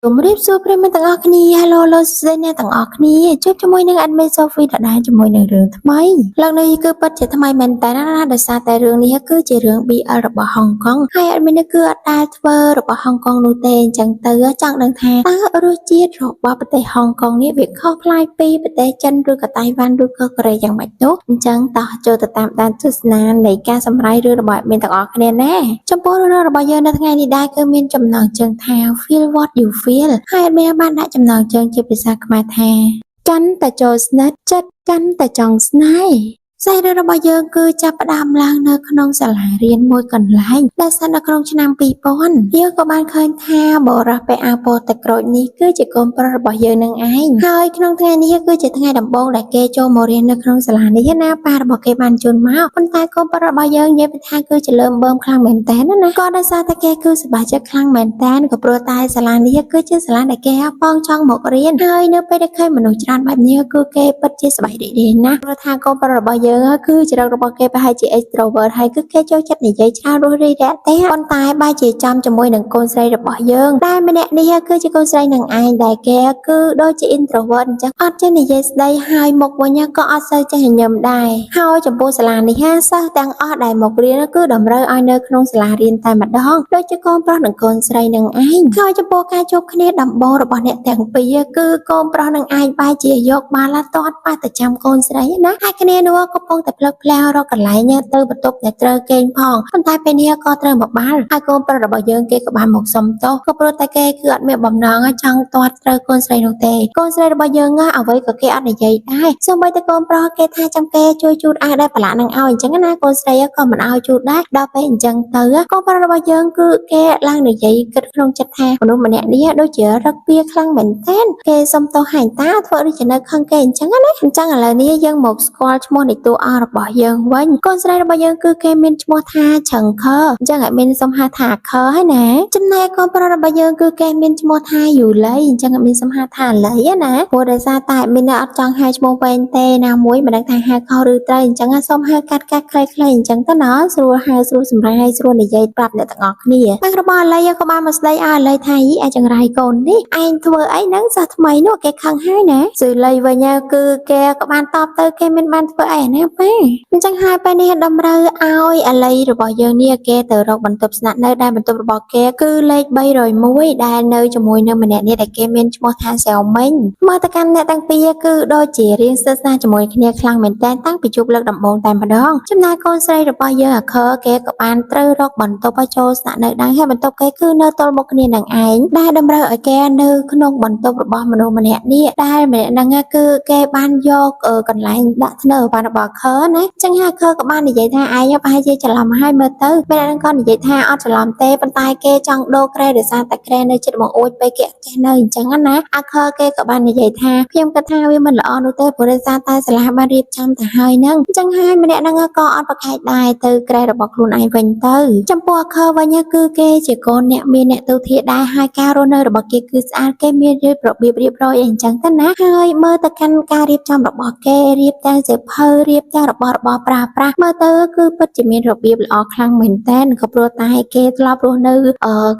ជំរាបសួរប្រិយមិត្តទាំងអស់គ្នា Hello លោកស្រីអ្នកទាំងអស់គ្នាជួបជាមួយនឹង Admin Sophie ដដែលជាមួយនឹងរឿងថ្មីឡើងនេះគឺពិតជាថ្មីមែនតើណាដោយសារតែរឿងនេះគឺជារឿង BL របស់ហុងកុងហើយ Admin នេះគឺអត់ដែលធ្វើរបស់ហុងកុងនោះទេអញ្ចឹងទៅចង់ដឹងថាតើរសជាតិរបស់ប្រទេសហុងកុងនេះវាខុសប្លែកពីប្រទេសចិនឬក៏តៃវ៉ាន់ឬក៏កូរ៉េយ៉ាងម៉េចនោះអញ្ចឹងតោះចូលទៅតាមដានទស្សនានៃការសម្រាយរឿងរបស់ Admin ទាំងអស់គ្នាណាចំពោះរឿងរបស់យើងនៅថ្ងៃនេះដែរគឺមានចំណងជើងថា Feel what you feel ហើយមានបានដាក់ចំណងជើងជាភាសាខ្មែរថាកាន់តែចូលស្និទ្ធចិត្តកាន់តែចង់ស្នេហ៍សាច់រឿងរបស់យើងគឺចាប់ផ្ដើមឡើងនៅក្នុងសាលារៀនមួយកន្លែងដែលស្ថិតនៅក្នុងឆ្នាំ2000យើងក៏បានឃើញថាបរិះពាក់អាវពណ៌ទឹកក្រូចនេះគឺជាកូនប្រុសរបស់យើងនឹងឯងហើយក្នុងថ្ងៃនេះគឺជាថ្ងៃដំបូងដែលគេចូលមករៀននៅក្នុងសាលានេះណាប៉ារបស់គេបានជូនមកប៉ុន្តែកូនប្រុសរបស់យើងនិយាយថាគឺជាលើមបឺមខ្លាំងមែនតើណាក៏ដោយសារតែគេគឺសប្បាយចិត្តខ្លាំងមែនតើក៏ព្រោះតែសាលានេះគឺជាសាលាដែលគេបងចង់មករៀនហើយនៅពេលដែលឃើញមនុស្សច្រើនបែបនេះគឺគេពិតជាសប្បាយរីករាយណាស់ព្រោះថាកូនប្រុសរបស់យើងគឺចរិតរបស់គេប្រហែលជា extrovert ហើយគឺគេចូលចិត្តនិយាយច្រើនរួសរាយរាក់ទាក់ប៉ុន្តែបែរជាចំជាមួយនឹងកូនស្រីរបស់យើងដែលម្នាក់នេះគឺជាកូនស្រីនឹងឯងដែលគេគឺដូចជា introvert អញ្ចឹងអត់ចេះនិយាយស្ដីហើយមុខវិញក៏អត់សូវចេះញញឹមដែរហើយចំពោះសាលានេះសិស្សទាំងអស់ដែលមករៀនគឺតម្រូវឲ្យនៅក្នុងសាលារៀនតែម្ដងដូចជាកូនប្រុសនិងកូនស្រីនឹងឯងហើយចំពោះការជួបគ្នាដំបូងរបស់អ្នកទាំងពីរគឺកូនប្រុសនឹងឯងបែរជាយកបាល់ទាត់ប៉ះទៅចាំកូនស្រីណាហើយគ្នានោះកំពុងតែផ្លឹកផ្លែរកកន្លែងទៅបន្ទប់ដែលត្រូវគេងផងប៉ុន្តែពេលនេះក៏ត្រូវមកបាល់ហើយកូនប្រុសរបស់យើងគេក៏បានមកសុំទោសក៏ព្រោះតែគេគឺអត់មានបំណងចង់ទាត់ត្រូវកូនស្រីនោះទេកូនស្រីរបស់យើងអ្វីក៏គេអត់និយាយដែរសូម្បីតែកូនប្រុសគេថាចាំគេជួយជូតអាវដែលប្រឡាក់នឹងឲ្យអញ្ចឹងណាកូនស្រីក៏មិនឲ្យជូតដែរដល់ពេលអញ្ចឹងទៅកូនប្រុសរបស់យើងគឺគេឡើងនិយាយគិតក្នុងចិត្តថាមនុស្សម្នាក់នេះដូចជារឹកពីខ្លាំងមែនទែនគេសុំទោសហែងតាធ្វើដូចជានៅខឹងគេអញ្ចឹងណាអញ្ចឹងឥឡូវនេះយើងមកស្គាល់ឈ្មោះនៃតួអង្គរបស់យើងវិញកូនស្រីរបស់យើងគឺគេមានឈ្មោះថាឆឹងខអញ្ចឹងឲ្យមានសុំហៅថាខហើយណាចំណែកកូនប្រុសរបស់យើងគឺគេមានឈ្មោះថាយូលីអញ្ចឹងឲ្យមានសុំហៅថាលីណាព្រោះដោយសារតែមានអត់ចង់ហៅឈ្មោះវែងទេណាមួយមិនដឹងថាហៅខុសឬត្រូវអញ្ចឹងសុំហៅកាត់ខ្លីៗអញ្ចឹងទៅណាស្រួលហៅស្រួលសម្រាប់ស្រួលនិយាយប្រាប់អ្នកទាំងអស់គ្នាម៉ាក់របស់លីក៏បានមកស្ដីឲ្យលីថាយីអាចង្រៃកូននេះឯងធ្វើអីហ្នឹងសិស្សថ្មីនោះគេខឹងហើយណាស៊ឺលីវិញគឺគេក៏បានតបទៅគេមានបានធ្វើអីណាប៉ាអញ្ចឹងហើយពេលនេះតម្រូវឲ្យអាលីរបស់យើងនេះគេទៅរកបន្ទប់ស្នាក់នៅដែលបន្ទប់របស់គេគឺលេខ301ដែលនៅជាមួយនឹងម្នាក់នេះដែលគេមានឈ្មោះថាសែវមិញមើលទៅកាន់អ្នកទាំងពីរគឺដូចជារៀងស្និទ្ធស្នាលជាមួយគ្នាខ្លាំងមែនតើតាំងពីជួបលើកដំបូងតែម្ដងចំណែកកូនស្រីរបស់យើងអាខើគេក៏បានត្រូវរកបន្ទប់ឲ្យចូលស្នាក់នៅដែរហើយបន្ទប់គេគឺនៅទល់មុខគ្នានឹងឯងដែលតម្រូវឲ្យគេនៅក្នុងបន្ទប់របស់មនុស្សម្នាក់នេះដែលម្នាក់ហ្នឹងគឺគេបានយកកន្លែងដាក់ធ្នើបានរបស់ខើណាចឹងហើយខើក៏បាននិយាយថាឯងប្រហែលជាច្រឡំហើយមើលទៅពេលហ្នឹងក៏និយាយថាអត់ច្រឡំទេប៉ុន្តែគេចង់ដូរក្រែដោយសារតែក្រែនៅចិត្តបង្អួចពេលគេចេះនៅអញ្ចឹងណាអាខើគេក៏បាននិយាយថាខ្ញុំគិតថាវាមិនល្អនោះទេព្រោះដោយសារតែសាលាបានរៀបចំទៅហើយហ្នឹងអញ្ចឹងហើយម្នាក់ហ្នឹងក៏អត់ប្រកែកដែរទៅក្រែរបស់ខ្លួនឯងវិញទៅចំពោះអាខើវិញគឺគេជាកូនអ្នកមានអ្នកទូធាដែរហើយការរស់នៅរបស់គេគឺស្អាតគេមានរបៀបរៀបរយអីអញ្ចឹងទៅណាហើយមើលទៅកាន់ការរៀបចំរបស់គេរៀបទាំងសៀវភៅរៀបទាំងរបស់របរប្រើប្រាស់មើលទៅគឺពិតជាមានរបៀបល្អខ្លាំងមែនតើក៏ព្រោះតែគេធ្លាប់រស់នៅ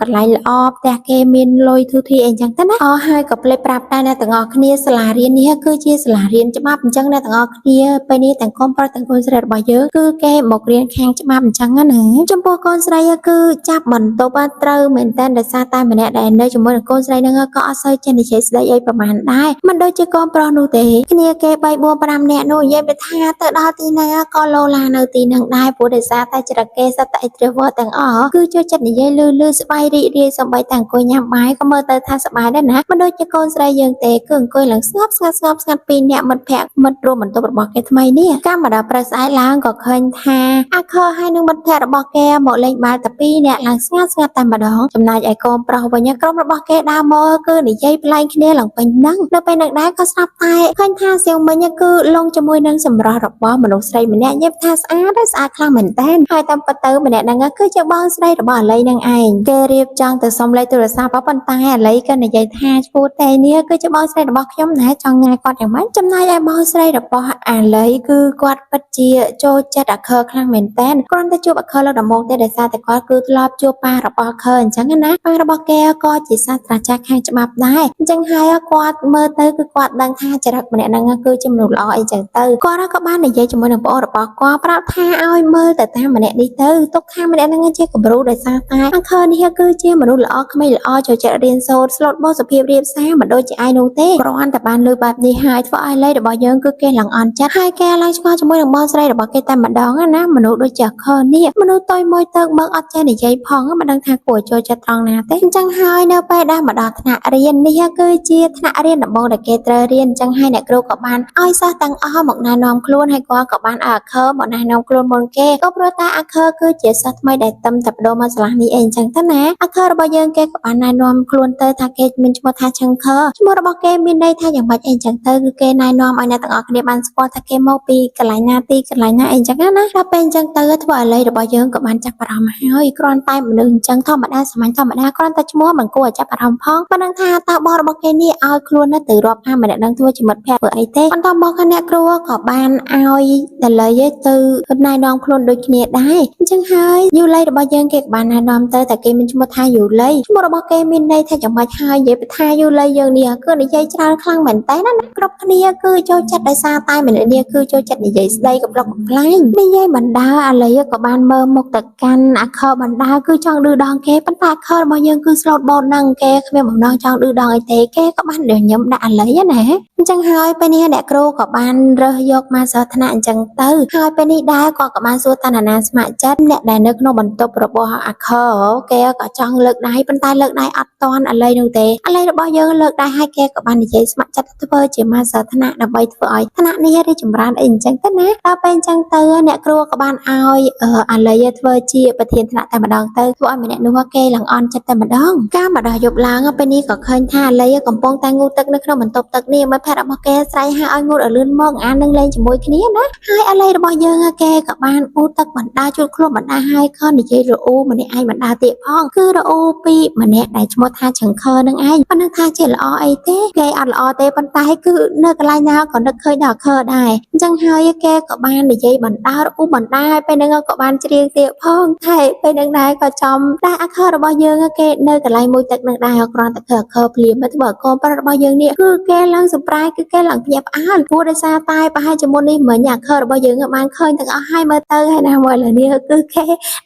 កន្លែងល្អផ្ទះគេមានលុយធូរធារអីចឹងទៅណាហើយក៏ភ្លេចប្រាប់តែអ្នកទាំងអស់គ្នាសាលារៀននេះគឺជាសាលារៀនច្បាប់អញ្ចឹងអ្នកទាំងអស់គ្នាពេលនេះទាំងកូនប្រុសទាំងកូនស្រីរបស់យើងគឺគេមករៀនខាងច្បាប់អញ្ចឹងណាចំពោះកូនស្រីគឺចាប់បន្ទប់ត្រូវមែនតើដោយសារតែម្នាក់ដែលនៅជាមួយនឹងកូនស្រីហ្នឹងក៏អត់សូវចេះនិយាយស្ដីអីប្រហែលដែរមិនដូចជាកូនប្រុសនោះទេគ្នាគេ3 4 5នាក់នោះនិយាយថាទៅដល់ទីណាក៏លោឡានៅទីហ្នឹងដែរព្រោះដោយសារតែចរិតគេសត្វតែ introvert ទាំងអស់គឺចូលចិត្តនិយាយលឺស្បាយរីករាយសម្បីតែអង្គុយញ៉ាំបាយក៏មើលទៅថាសប្បាយដែរណាមិនដូចជាកូនស្រីយើងទេគឺអង្គុយឡើងស្ងប់ស្ងាត់ពីរនាក់មិត្តភក្តិមិត្តរួមបន្ទប់របស់គេថ្មីនេះកាលមកដល់ព្រឹកស្អែកឡើងក៏ឃើញថាអាខើហើយនឹងមិត្តភក្តិរបស់គេមកលេងបាល់តែពីរនាក់ឡើងស្ងាត់តែម្ដងចំណែកឯកូនប្រុសវិញក្រុមរបស់គេដើរមកគឺនិយាយប្លែកគ្នាឡើងពេញហ្នឹងនៅពេលនឹងដែរក៏ស្រាប់តែឃើញថាសៀវមិញគឺលងជាមួយនឹងសម្រស់រ របស់មនុស្សស្រីម្នាក់និយាយថាស្អាតខ្លាំងមែនតើហើយតាមពិតទៅម្នាក់ហ្នឹងគឺជាបងស្រីរបស់អាលីនឹងឯងគេរៀបចង់ទៅសុំលេខទូរស័ព្ទប៉ុន្តែអាលីក៏និយាយថាឈ្មោះតេនេះគឺជាបងស្រីរបស់ខ្ញុំណាចង់ញ៉ាយគាត់យ៉ាងម៉េចចំណែកឯបងស្រីរបស់អាលីគឺគាត់ពិតជាចូលចិត្តអាខើខ្លាំងមែនតើគ្រាន់តែជួបអាខើលើកដំបូងទេដោយសារតែគាត់គឺធ្លាប់ជួបប៉ារបស់អាខើអញ្ចឹងណាប៉ារបស់គេក៏ជាសាស្ត្រាចារ្យខាងច្បាប់ដែរអញ្ចឹងហើយគាត់មើលទៅគឺគាត់ដឹងថាចរិតម្នាក់ហ្នឹងគឺជាមនុស្សល្អអីចឹងទៅគាត់ក៏បាននិយាយជាមួយនឹងប្អូនរបស់គាត់ប្រាប់ថាឲ្យមើលទៅតាមម្នាក់នេះទៅទុកថាម្នាក់ហ្នឹងជាគំរូដោយសារតែអាខើនេះគឺជាមនុស្សល្អក្មេងល្អចូលចិត្តរៀនសូត្រស្លូតបូសុភាពរៀបសារមិនដូចជាឯងនោះទេគ្រាន់តែបានលើបែបនេះហើយធ្វើឲ្យលេខរបស់យើងគឺគេឡើងអន់ចិត្តហើយគេឡើងឆ្ងល់ជាមួយនឹងបងស្រីរបស់គេតែម្ដងណាមនុស្សដូចជាអាខើនេះមនុស្សតូចមួយទៅមើលអត់ចេះនិយាយផងមិនដឹងថាគួរចូលចិត្តត្រង់ណាទេអញ្ចឹងហើយនៅពេលដែលមកដល់ថ្នាក់រៀននេះគឺជាថ្នាក់រៀនដំបូងដែលគេត្រូវរៀនអញ្ចឹងហើយអ្នកគ្រូក៏បានឲ្យសិស្សទាំងអស់មកណែនាំខ្លួនហើយគាត់ក៏បានឲ្យអាខើមកណែនាំខ្លួនមុនគេក៏ព្រោះតែអាខើគឺជាសិស្សថ្មីដែលតែបដូរមកសាលានេះអីអញ្ចឹងទៅណាអាខើរបស់យើងគេក៏បានណែនាំខ្លួនទៅថាគេមានឈ្មោះថាឆឹងខើឈ្មោះរបស់គេមានន័យថាយ៉ាងម៉េចអីអញ្ចឹងទៅគឺគេណែនាំឲ្យអ្នកទាំងអស់គ្នាបានស្គាល់ថាគេមកពីកន្លែងណាទីកន្លែងណាអីអញ្ចឹងណាដល់ពេលអញ្ចឹងទៅធ្វើឲ្យលេខរបស់យើងក៏បានចាប់អារម្មណ៍ហើយគ្រាន់តែមនុស្សអញ្ចឹងធម្មតាសាមញ្ញធម្មតាគ្រាន់តែឈ្មោះមិនគួរឲ្យចាប់អារម្មណ៍ផងមិនដឹងថាតើបងរបស់គេនេះឲ្យខ្លួនទៅរាប់ថាម្នាក់នឹងធ្វើជាមិត្តភក្តិធ្វើអីទេបន្តមកអ្នកគ្រូក៏បានឲ្យតលៃទៅណែនាំខ្លួនដូចគ្នាដែរអញ្ចឹងហើយយូលៃរបស់យើងគេក៏បានណែនាំទៅតែគេមានឈ្មោះថាយូលៃឈ្មោះរបស់គេមានន័យថាយ៉ាងម៉េចហើយនិយាយពីថាយូលៃយើងនេះគឺនិយាយច្រើនខ្លាំងមែនតើណាគ្រប់គ្នាគឺចូលចិត្តដោយសារតែម្នាក់នេះគឺចូលចិត្តនិយាយស្ដីកំប្លុកកំប្លែងនិយាយបណ្ដើអាលីក៏បានមើលមុខទៅកាន់អាខើបណ្ដើគឺចង់ឌឺដងគេប៉ុន្តែអាខើរបស់យើងគឺស្លូតបូតនឹងគេគ្មានបំណងចង់ឌឺដងអីទេគេក៏បានញញឹមដាក់អាលីណាអញ្ចឹងហើយពេលនេះអ្នកគ្រូក៏បានរើសយកមកសិស្សថ្នាក់អញ្ចឹងទៅហើយពេលនេះដែរគាត់ក៏បានសួរតាណាស្ម័គ្រចិត្តអ្នកដែលនៅក្នុងបន្ទប់របស់អាខើគេក៏ចង់លើកដៃប៉ុន្តែលើកដៃអត់តាន់អាលីនោះទេអាលីរបស់យើងលើកដៃហើយគេក៏បាននិយាយស្ម័គ្រចិត្តធ្វើជាមកសិស្សថ្នាក់ដើម្បីធ្វើឲ្យថ្នាក់នេះរីកចម្រើនអីអញ្ចឹងទៅណាដល់ពេលអញ្ចឹងទៅអ្នកគ្រូក៏បានឲ្យអាលីធ្វើជាប្រធានថ្នាក់តែម្ដងទៅធ្វើឲ្យម្នាក់នោះគេឡើងអន់ចិត្តតែម្ដងការមកដល់យប់ឡើងពេលនេះក៏ឃើញថាអាលីកំពុងតែងូតទឹកនៅក្នុងបន្ទប់ទឹកនេះមិត្តភក្តិរបស់គេស្រែកហៅឲ្យងូតឲ្យលឿនមកអានឹងលេងជាមួយគ្នាណាហើយអាលីរបស់យើងគេក៏បានងូតទឹកបណ្ដាជួលខ្លួនបណ្ដាហើយក៏និយាយរអ៊ូម្នាក់ឯងបណ្ដាទៀតផងគឺរអ៊ូពីម្នាក់ដែលឈ្មោះថាឆឹងខើនឹងឯងប៉ុន្តែថាជាល្អអីទេគេអត់ល្អទេប៉ុន្តែគឺនៅកន្លែងណាក៏នឹកឃើញដល់ខើដែរអញ្ចឹងហើយគេក៏បាននិយាយបណ្ដារអ៊ូបណ្ដាហើយពេលហ្នឹងក៏បានច្រៀងទៀតផងហើយពេលហ្នឹងដែរក៏ចំតែអាខើរបស់យើងគេនៅកន្លែងមួយទឹកនឹងដែរគ្រាន់តែឃើញអាខើភ្លាមទៅបើកូនប្រុសរបស់យើងនេះគឺគេឡើងសប្រែគឺគេឡើងភ្ញាក់ផ្អើលព្រោះដោយសារតែប្រហែលជាមុននេះមិញអាខើរបស់យើងបានឃើញទាំងអស់ហើយមើលទៅហើយណាមកឥឡូវនេះគឺគ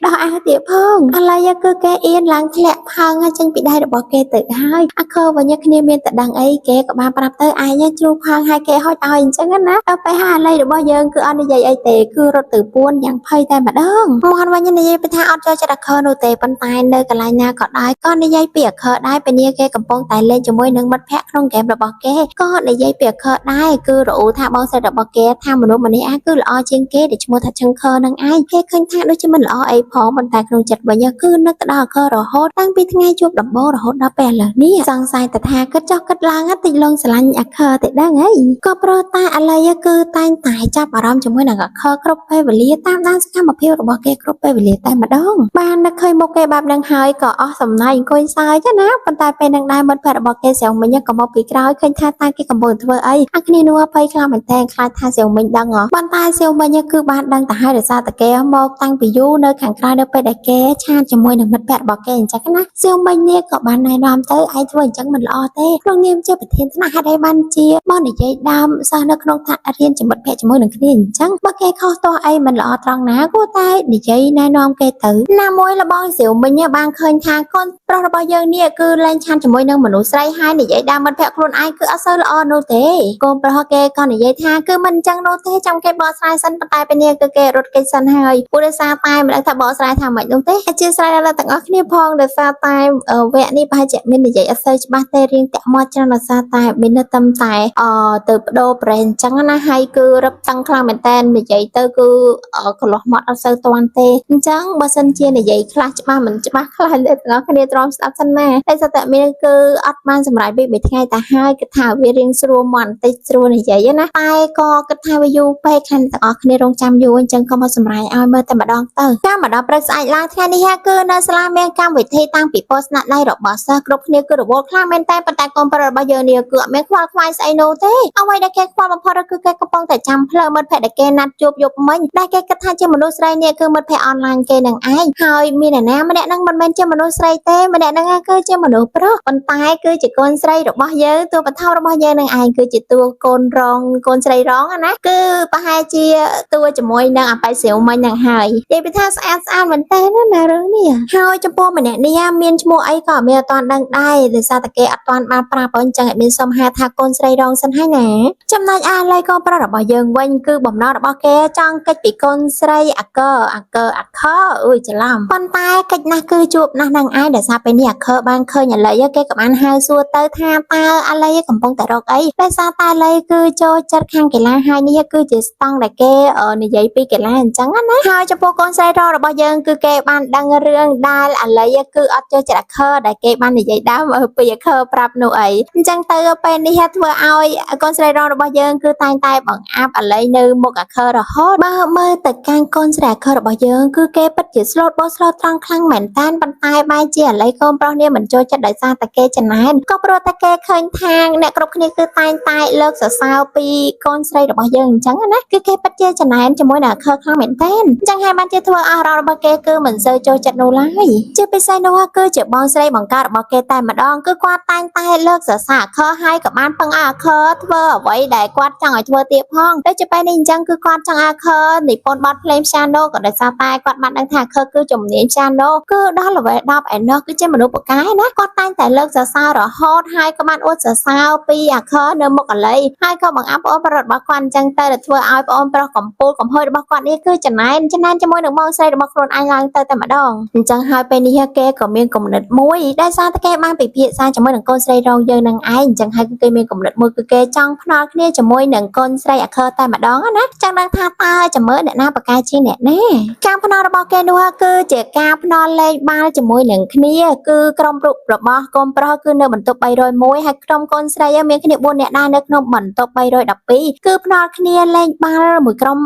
េដោះអាទៀតផងឥឡូវគឺគេអៀនឡើងធ្លាក់ផើងចេញពីដៃរបស់គេទៅហើយអាខើវិញគ្នាមានតែដឹងអីគេក៏បានប្រាប់ទៅឯងជ្រូកផើងហើយគេហុចឲ្យអញ្ចឹងណាដល់ពេលហាឡៃរបស់យើងគឺអត់និយាយអីទេគឺរត់ទៅពួនយ៉ាងភ័យតែម្ដងមកវិញនិយាយពីថាអត់ចូលចិត្តអាខើនោះទេប៉ុន្តែនៅកន្លែងណាក៏ដោយក៏និយាយពីអាខើដែរពេលនេះគេកំពុងតែលេងជាមួយនឹងមិត្តភក្តិក្នុងហ្គេមរបស់គេក៏និយាយពីអាខើដែរគឺរអ៊ូថាបងស្រីរបស់គេថាមនុស្សម្នាក់គឺល្អជាងគេដែលឈ្មោះថាឆឹងខើនឹងឯងគេឃើញថាដូចជាមិនល្អអីផងប៉ុន្តែក្នុងចិត្តវិញគឺនឹកទៅដល់អាខើរហូតតាំងពីថ្ងៃជួបដំបូងរហូតដល់ពេលឥឡូវនេះសង្ស័យតែថាគិតចុះគិតឡើងតិចលងស្រឡាញ់អាខើទៅដឹងហីក៏ព្រោះតែឥឡូវគឺតែងតែចាប់អារម្មណ៍ជាមួយនឹងអាខើគ្រប់ពេលវេលាតាមដានសកម្មភាពរបស់គេគ្រប់ពេលវេលាតែម្ដងបាននឹកឃើញមុខគេបែបហ្នឹងហើយក៏អស់សំណើចអង្គុយសើចណាប៉ុន្តែពេលនឹងដែរមិត្តភក្តិរបស់គេស្រុងមិញក៏មកពីក្រោយឃើញថាតែគេកំពុងធ្វើអីអាគ្នានោះភ័យខ្លាំងមែនតើខ្លាចថាស្រុងមិញដឹងប៉ុន្តែស្រុងមិញគឺបានដឹងទៅហើយដោយសារតែគេមកតាំងពីយូរនៅខាងក្រៅនៅពេលដែលគេឆាតជាមួយនឹងមិត្តភក្តិរបស់គេអញ្ចឹងណាស្រុងមិញនេះក៏បានណែនាំទៅឯងធ្វើអញ្ចឹងមិនល្អទេក្នុងនាមជាប្រធានថ្នាក់ហេតុអីបានជាមកនិយាយដើមសិស្សនៅក្នុងថ្នាក់រៀនជាមិត្តភក្តិជាមួយនឹងគ្នាអញ្ចឹងបើគេខុសទោះអីមិនល្អត្រង់ណាគួរតែនិយាយណែនាំគេទៅណាមួយលបងស្រីមិញបានឃើញថាកូនប្រុសរបស់យើងនេះគឺលែងឆានជាមួយនឹងមនុស្សស្រីហើយនិយាយដើមមិត្តភក្តិខ្លួនឯងគឺអត់សូវល្អនោះទេកូនប្រុសគេក៏និយាយថាគឺមិនអញ្ចឹងនោះទេចាំគេបកស្រាយសិនប៉ុន្តែពេលនេះគឺគេរត់គេសិនហើយព្រោះដោយសារតែមិនដឹងថាបកស្រាយថាម៉េចនោះទេអធិស្ឋានដល់ទាំងអស់គ្នាផងដោយសារតែវគ្គនេះប្រហែលជាមាននិយាយអត់សូវច្បាស់ទេរៀងតាក់មាត់ច្រើនដោយសារតែមាននៅតែទៅបដូរប្រេងអញ្ចឹងណាហើយគឺរឹបតាំងខ្លាំងមែនតើនិយាយទៅគឺកន្លោះមាត់អត់សូវតាន់ទេអញ្ចឹងបើសិនជានិយាយខ្លះច្បាស់មិនច្បាស់ខ្លះអ្នកទាំងអស់គ្នាទ្រាំស្ដាប់សិនណាតែសត្វតែមានគឺអត់បានសម្រាប់ពី3ថ្ងៃទៅហើយគឺថាវារៀងស៊ ស្រួលមន់តិចស្រួលនិយាយណាតែក៏គិតថាវាយូរពេកខាងទាំងអស់គ្នារងចាំយូរអញ្ចឹងក៏មកសម្រេចឲ្យមើលតែម្ដងទៅតាមមកដល់ព្រឹកស្អែកឡើងថ្ងៃនេះគឺនៅសាលាមានកម្មវិធីតាំងពីពោស្នាដៃរបស់សិស្សគ្រប់គ្នាគឺរវល់ខ្លាំងមែនតែប៉ុន្តែកូនប្រុសរបស់យើងនេះគឺអត់មានខ្វល់ខ្វាយស្អីនោះទេអ្វីដែលគេខ្វល់បំផុតគឺគេកំពុងតែចាំផ្លូវមិត្តភក្តិដែលគេណាត់ជួបយប់មិញដែលគេគិតថាជាមនុស្សស្រីនេះគឺមិត្តភក្តិអនឡាញគេនឹងឯងហើយមានអ្នកណាម្នាក់នឹងមិនមែនជាមនុស្សស្រីទេម្នាក់នឹងគឺជាមនុស្សប្រុសប៉ុន្តែគឺជាកូនស្រីរបស់យើងតួបឋមរបស់យើងនឹងឯងគឺជាតួកូនរងកូនស្រីរងណាគឺប្រហែលជាតួជាមួយនឹងអាប៉ៃសៀវមិញនឹងហើយនិយាយពីថាស្អាតមែនតើណារឿងនេះហើយចំពោះម្នាក់នេះមានឈ្មោះអីក៏មានអត់ទាន់ដឹងដែរដោយសារតែគេអត់ទាន់បានប្រាប់អញ្ចឹងឲ្យមានសុំហៅថាកូនស្រីរងសិនហើយណាចំណែកអាឡៃកូនប្រុសរបស់យើងវិញគឺបំណងរបស់គេចង់កិច្ចពីកូនស្រីអាខអើយច្រឡំប៉ុន្តែកិច្ចណាស់គឺជួបណាស់នឹងឯងដោយសារពេលនេះអាខបានឃើញអាឡៃគេក៏បានហៅសួរទៅថាតើអាឡៃកំពុងតែរកអីដោយសារតែអាឡៃគឺចូលចិត្តខាងកីឡាហើយនេះគឺជាស្តង់ដែលគេនិយាយពីកីឡាអញ្ចឹងណាហើយចំពោះកូនស្រីរងរបស់យើងគឺគេបានដឹងរឿងដែលអាឡៃគឺអត់ចូលចិត្តអាខដែលគេបាននិយាយដើមពីអាខប្រាប់នោះអីអញ្ចឹងទៅពេលនេះធ្វើឲ្យកូនស្រីរងរបស់យើងគឺតែងតែបង្អាប់អាឡៃនៅមុខអាខរហូតបើមើលទៅកានកូនស្រីអាខរបស់យើងគឺគេពិតជាស្លូតបោះស្លូតត្រង់ខ្លាំងមែនតើប៉ុន្តែបែរជាអាឡៃកូនប្រុសនេះមិនចូលចិត្តដោយសារតែគេចំណែនក៏ព្រោះតែគេឃើញថាអ្នកគ្រប់គ្នាគឺតែងតែលើកសរសើរពីកូនស្រីរបស់យើងអញ្ចឹងណាគឺគេពិតជាចំណែនជាមួយនឹងអាខខ្លាំងមែនតើអញ្ចឹងហើយបានជាធ្វើឲ្យអារម្មណ៍របស់គេគឺមិនសូវចូលចិត្តនោះឡើយជាពិសេសនោះគឺជាបងស្រីបង្កើតរបស់គេតែម្ដងគឺគាត់តែងតែលើកសរសើរអាខហើយក៏បានពឹងឲ្យអាខធ្វើអ្វីដែលគាត់ចង់ឲ្យធ្វើទៀតផងដូចជាពេលនេះអញ្ចឹងគឺគាត់ចង់អាខនិពន្ធបទភ្លេង piano ក៏ដោយសារតែគាត់បានដឹងថាអាខគឺជំនាញ piano គឺដល់ level 10 ឯណោះគឺជាមនុស្សពូកែណាគាត់តែងតែលើកសរសើររហូតហើយក៏បានអួតសរសើរពីអាខនៅមុខអាឡៃហើយក៏បង្អាប់ប្អូនប្រុសរបស់គាត់អញ្ចឹងទៅធ្វើឲ្យប្អូនប្រុសកំពូលកំហុយរបស់គាត់នេះគឺចំណែនជាមួយនឹងបងស្រីរបស់ខ្លួនឯងឡើងទៅតែម្ដងអញ្ចឹងហើយពេលនេះគេក៏មានគំនិតមួយដែលសារតែគេបានពិភាក្សាជាមួយនឹងកូនស្រីរងយើងនឹងឯងអញ្ចឹងហើយគឺគេមានគំនិតមួយគឺគេចង់ផ្ដល់គ្នាជាមួយនឹងកូនស្រីអាខតែម្ដងណាចង់ដឹងថាតើចាំមើលអ្នកណាប្រកែជាអ្នកណាការផ្ដល់របស់គេនោះគឺជាការផ្ដល់លេខបាល់ជាមួយនឹងគ្នាគឺក្រុមរបស់កូនប្រុសគឺនៅបន្ទប់301ហើយក្រុមកូនស្រីមានគ្នា4នាក់ដែរនៅក្នុងបន្ទប់312គឺផ្ដល់គ្នាលេខបាល់មួយក្រុម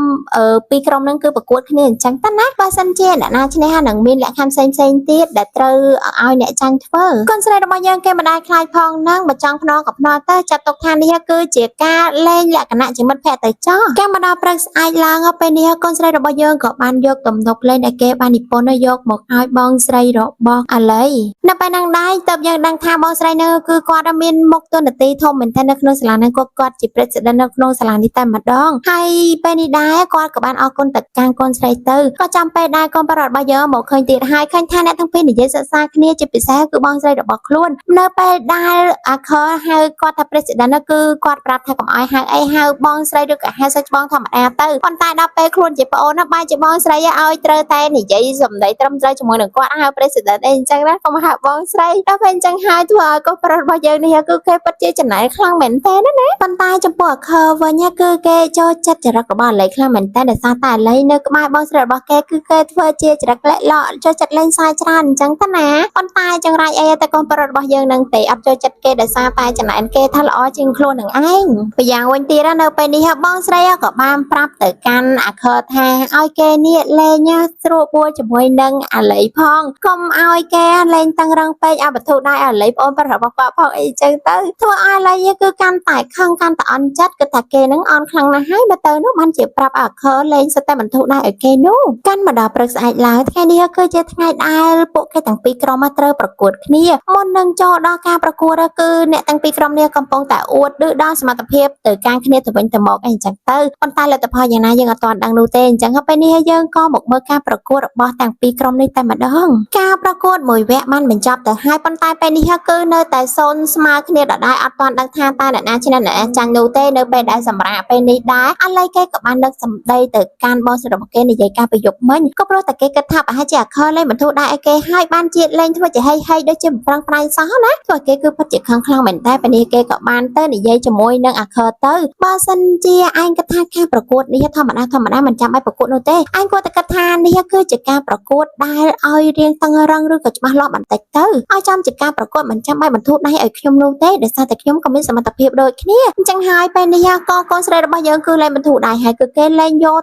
ពីរក្រុមហ្នឹងគឺប្រកួតគ្នាអញ្ចឹងទៅណាបើសិនជាអ្នកណាឈ្នះនឹងមានលក្ខខណ្ឌផ្សេងទៀតដែលត្រូវឲ្យអ្នកចាញ់ធ្វើកូនស្រីរបស់យើងគេមិនដែលខ្លាចផងហ្នឹងបើចង់ភ្នាល់ក៏ភ្នាល់ទៅចាត់ទុកថានេះគឺជាការលេងលក្ខណៈជាមិត្តភក្តិទៅចោះគេមកដល់ព្រឹកស្អែកឡើងពេលនេះកូនស្រីរបស់យើងក៏បានយកទំនុកលេងដែលគេបាននិពន្ធយកមកឲ្យបងស្រីរបស់អាឡៃនៅពេលហ្នឹងដែរតើយើងដឹងថាបងស្រីនោះគឺគាត់មានមុខតួនាទីធំមែនទែននៅក្នុងសាលាហ្នឹងគាត់ជា president នៅក្នុងសាលានេះតែម្ដងហើយពេលនេះដែរគាត់ក៏បានអរគុណទៅកាន់កូនស្រីទៅក៏ចាំពេលដែរកូនប្រុសរបស់យើងមកឃើញទៀតហើយឃើញថាអ្នកទាំងពីរនិយាយសិក្សាគ្នាជាពិសេសគឺបងស្រីរបស់ខ្លួននៅពេលដែលអាខើហៅគាត់ថា president នោះគឺគាត់ប្រាប់ថាកុំឲ្យហៅអីហៅបងស្រីឬក៏ហៅសាច់បងធម្មតាទៅប៉ុន្តែដល់ពេលខ្លួនជាប្អូនណាបែរជាបងស្រីឲ្យត្រូវតែនិយាយសម្ដីត្រឹមត្រូវជាមួយនឹងគាត់ហៅ president អីអញ្ចឹងណាកុំហៅបងស្រីដល់ពេលអញ្ចឹងហើយធ្វើឲ្យកូនប្រុសរបស់យើងនេះគឺគេពិតជាចំណែនខ្លាំងមែនតើណាប៉ុន្តែចំពោះអាខើវិញគឺគេចូលចិត្តចរិតរបស់អាឡៃខ្លាំងមែនតើដោយសារតែអាឡៃនៅក្បែរបងស្រីរបស់គេគឺគេធ្វើជាចរិតលែកឡកចូលចិត្តលេងសើចច្រើនអញ្ចឹងទៅណាប៉ុន្តែចង្រៃអីតែកូនប្រុសរបស់យើងនឹងទេអត់ចូលចិត្តគេដោយសារតែចំណែនគេថាល្អជាងខ្លួននឹងឯងពីយ៉ាងវិញទៀតនៅពេលនេះបងស្រីក៏បានប្រាប់ទៅកាន់អាខើថាឲ្យគេនេះលេងស្រួលបួលជាមួយនឹងអាឡៃផងកុំឲ្យគេលេងតឹងរឹងពេកអាវត្ថុដែរអាឡៃប្អូនប្រុសរបស់គាត់ផងអីចឹងទៅធ្វើឲ្យអាឡៃគឺកាន់តែខឹងកាន់តែអន់ចិត្តគឺថាគេនឹងអន់ខ្លាំងណាស់ហើយបើទៅនោះបានជាប្រាប់អាខើលេងសិតតែបន្ធូរដែរឲ្យគេនោះកាន់មកដល់ព្រឹកស្អែកឡើងថ្ងៃនេះគឺជាថ្ងៃដែលពួកគេទាំងពីរក្រុមត្រូវប្រកួតគ្នាមុននឹងចូលដល់ការប្រកួតគឺអ្នកទាំងពីរក្រុមនេះកំពុងតែអួតឬដល់សមត្ថភាពទៅការគ្នាទៅវិញទៅមកអីចឹងទៅប៉ុន្តែលទ្ធផលយ៉ាងណាយើងអត់ទាន់ដឹងនោះទេអញ្ចឹងពេលនេះយើងក៏មកមើលការប្រកួតរបស់ទាំងពីរក្រុមនេះតែម្ដងការប្រកួតមួយវគ្គបានបញ្ចប់ទៅហើយប៉ុន្តែពេលនេះគឺនៅតែសូន្យស្មើគ្នាដដែលអត់ទាន់ដឹងថាតើអ្នកណាឈ្នះអ្នកណាចាញ់នោះទេនៅពេលដែលសម្រាប់ពេលនេះដែរអាឡៃគេក៏បានដឹកសម្ដីទៅកាន់បងស្រីរបស់គេនិយាយការប្រយុទ្ធមិញក៏ព្រោះតែគេគិតថាប្រហែលជាអាខើលេងបន្ធូរដែរឲ្យគេហើយបានជាតិលេងធ្វើជាហីដូចជាប្រឹងប្រែងសោះណាព្រោះគេគឺពិតជាខឹងខ្លាំងមែនតែពេលនេះគេក៏បានទៅនិយាយជាមួយនឹងអាខើទៅបើសិនជាឯងគិតថាការប្រកួតនេះធម្មតាមិនចាំបាច់ប្រកួតនោះទេឯងគួរតែគិតថានេះគឺជាការប្រកួតដែលឲ្យរៀងតឹងរឹងឬក៏ច្បាស់លាស់បន្តិចទៅឲ្យចាំជាការប្រកួតមិនចាំបាច់បន្ធូរដៃឲ្យខ្ញុំនោះទេដោយសារតែខ្ញុំក៏មានសមត្ថ តភាពដូចគ្នាអញ្ចឹងហើយពេលនេះក៏កូនស្រីរបស់យើងគឺលែងបន្ធូរដៃហើយគឺគេលែងយក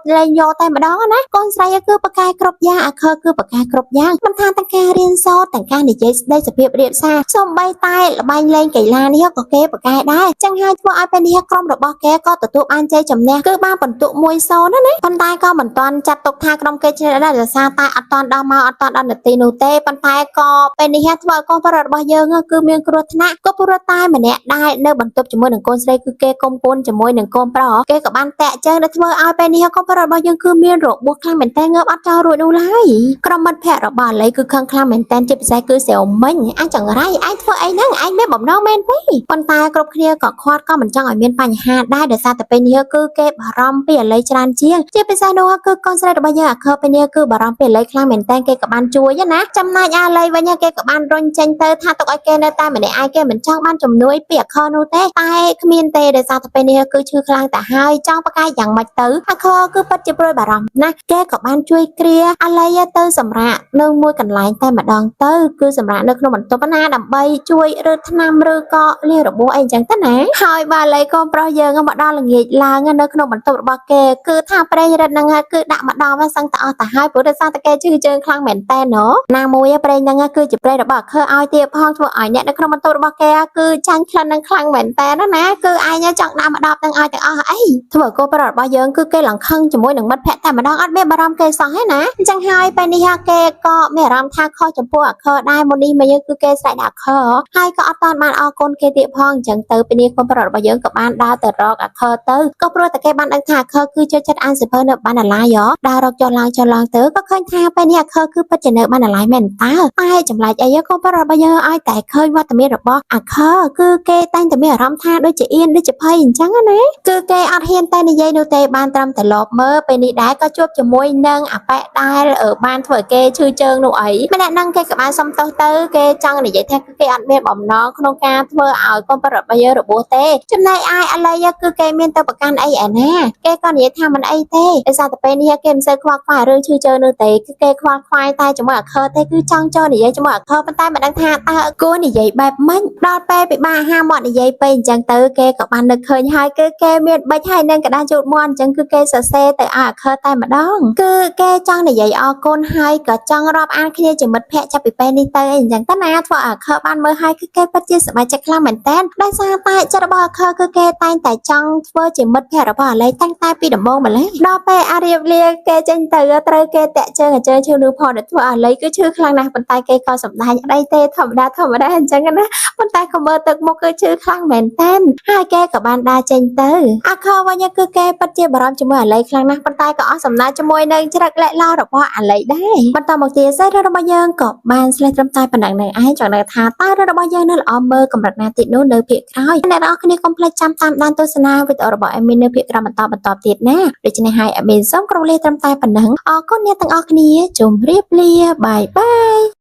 តែម្ដងណាកូនស្រីគឺប្រកែកគ្រប់យ៉ាងអាខើគឺប្រកែកគ្រប់យ៉ាងមិនថាទាំងការរៀនសូត្រទាំងការនិយាយស្ដីសុភាពរាបសារសូម្បីតែល្បែងលេងកីឡានេះក៏គេប្រកែកដែរអញ្ចឹងហើយធ្វើឲ្យពេលនេះក្រុមរបស់គេក៏ទទួលបានជ័យជំនះគឺបានបន្ទុក1-0ណាប៉ុន្តែក៏មិនទាន់ចាត់ទុកថាក្រុមគេឈ្នះដែរដោយសារតែអត់ទាន់ដល់មកអត់ទាន់ដល់នាទីនោះទេប៉ុន្តែក៏ពេលនេះធ្វើឲ្យកូនប្រុសរបស់យើងគឺមានគ្រោះថ្នាក់ក៏ព្រោះតែម្នាក់ដែរនៅបន្ទប់ជាមួយនឹងកូនស្រីគឺគេគុំគួនជាមួយនឹងកូនប្រុសគេក៏បានតាក់ជើងដែលធ្វើឲ្យពេលនេះកូនប្រុសរបស់យើងគឺមានរបួសខ្លាំងមែនតើងើបអត់ចោលរួចនោះឡើយក្រុមមិត្តភ័ក្តិរបស់អាលីគឺខឹងខ្លាំងមែនតើជាពិសេសគឺស្រោមិញអាចចង្រៃឯងធ្វើអីហ្នឹងឯងមានបំណងមែនទេប៉ុន្តែគ្រប់គ្នាក៏ខាត់ក៏មិនចង់ឲ្យមានបញ្ហាដែរដោយសារតែពេលនេះគឺគេបារម្ភពីអាលីច្រើនជាងជាពិសេសនោះគឺកូនស្រីរបស់យើងអាខើពេលនេះគឺបារម្ភពីអាលីខ្លាំងមែនតើគេក៏បានជួយណាចំណែកអាលីវិញគេក៏បានរុញចេញទៅថាទុកឲ្យគេនៅតែម្នាក់ឯងគេមិនចង់បានជំនួយពីអាខើនោះទេតែគ្មានទេដោយសារតែពេលនេះគឺឈឺខ្លាំងតែហើយចង់ប្រកែកយ៉ាងម៉េចទៅអាខើគឺពិតជាព្រួយបារម្ភណាគេក៏បានជួយគ្រាអាលីទៅសម្រាប់នៅមួយកន្លែងតែម្ដងទៅគឺសម្រាប់នៅក្នុងបន្ទប់ណាដើម្បីជួយរឹតថ្នាំឬក៏លារបួសអីចឹងទៅណាហើយបើអាលីកូនប្រុសយើងមកដល់ល្ងាចឡើងនៅក្នុងបន្ទប់របស់គេគឺថាប្រេងរិតហ្នឹងគឺដាក់មកដល់សឹងតែអស់ទៅហើយព្រោះដោយសារតែគេឈឺជើងខ្លាំងមែនតើណាមួយប្រេងហ្នឹងគឺជាប្រេងរបស់ខើឲ្យទៀតផងធ្វើឲ្យអ្នកនៅក្នុងបន្ទប់របស់គេគឺចាញ់ក្លិននឹងខ្លាំងមែនតើណាគឺឯងចង់ដាក់មកដល់ទាំងឲ្យទាំងអស់អីធ្វើឲ្យកូនប្រុសរបស់យើងគឺគេឡើងខឹងជាមួយនឹងមិត្តភ័ក្តិតែម្ដងអត់មានបារម្ភគេសោះទេណាអញ្ចឹងហើយពេលនេះគេក៏មានអារម្មណ៍ថាខុសចំពោះអាខើដែរមុននេះមកយើងគឺគេស្រែកដាក់អាខើហើយក៏អត់តាន់បានអរគុណគេទៀតផងអញ្ចឹងទៅពេលនេះកូនប្រុសរបស់យើងក៏បានដើរទៅរកអាខើទៅក៏ព្រោះតែគេបានដឹងថាអាខើគឺចូលចិត្តអានសៀវភៅនៅបណ្ណាល័យដើររកចុះឡើងទៅក៏ឃើញថាពេលនេះអាខើគឺពិតជានៅបណ្ណាល័យមែនតើតែចម្លែកអីកូនប្រុសរបស់យើងឲ្យតែឃើញវត្តមានរបស់អាខើគឺគេតែងតែមានអារម្មណ៍ថាដូចជាអៀនដូចជាភ័យអញ្ចឹងណាគឺគេអត់ហ៊ានតែនិយាយនោះទេបានត្រឹមតែលបមើលពេលនេះដែរក៏ជួបជាមួយនឹងអាប៉ែដែលបានធ្វើឲ្យគេឈឺជើងនោះអីម្នាក់ហ្នឹងគេក៏បានសុំទោសទៅគេចង់និយាយថាគេអត់មានបំណងក្នុងការធ្វើឲ្យកូនប្រុសរបស់យើងរបួសទេចំណែកឯអាលីគឺគេមានទៅប្រកាន់អីឯណាគេក៏និយាយថាមិនអីទេដោយសារតែពេលនេះគេមិនសូវខ្វល់ខ្វាយរឿងឈឺជើងនោះទេគឺគេខ្វល់ខ្វាយតែជាមួយអាខើទេគឺចង់ចូលនិយាយជាមួយអាខើប៉ុន្តែមិនដឹងថាតើគួរនិយាយបែបម៉េចដល់ពេលពិបាកហាមាត់និយាយពេកអញ្ចឹងទៅគេក៏បាននឹកឃើញហើយគឺគេមានបិចហើយនឹងกระดาษជូតមាត់អញ្ចឹងគឺគេសរសេរទៅឲ្យអាខើតែម្ដងគឺគេចង់និយាយអរគុណហើយក៏ចង់រាប់អានគ្នាជាមិត្តភ័ក្តិចាប់ពីពេលនេះទៅអីអញ្ចឹងទៅណាធ្វើអាខើបានមើលហើយគឺគេពិតជាសប្បាយចិត្តខ្លាំងមែនតើដោយសារតែចិត្តរបស់អាខើគឺគេតែងតែចង់ធ្វើជាមិត្តភ័ក្តិរបស់អាលីតាំងតែពីដំបូងម្ល៉េះដល់ពេលអារៀបលាគេចេញទៅត្រូវគេតាក់ជើងឈឺនោះផងដែលធ្វើអាលីគឺឈឺខ្លាំងណាស់ប៉ុន្តែគេក៏សម្ដែងអីទេធម្មតាអញ្ចឹងណាប៉ុន្តែក៏មើលទឹកមុខគឺឈឺខ្លាំងមែនតើហើយគេក៏បានដើរចេញទៅអាខើវិញគឺគេពិតជាបារម្ភជាមួយអាលីខ្លាំងណាស់ប៉ុន្តែក៏អស់សំណើចជាមួយនឹងច្រឹកលែកឡោរបស់អាលីដែរបន្តមកទៀតសាររបស់យើងក៏បានស្លេះត្រឹមតែប៉ុណ្ណឹងនឹងឯងចង់ដឹងថាតើរបស់យើងនៅល្អមើលកម្រិតណាទៀតនោះនៅភាគក្រោយអ្នកនរគ្នាកុំភ្លេចចាំតាមដានទស្សនាវីដេអូរបស់ admin នៅភាគក្រោយបន្តទៀតណាដូច្នេះហើយ admin សូមគោរពលាត្រឹមតែប៉ុណ្ណឹងអរគុណអ្នកទាំងអស់គ្នាជម្រាបលាបាយបាយ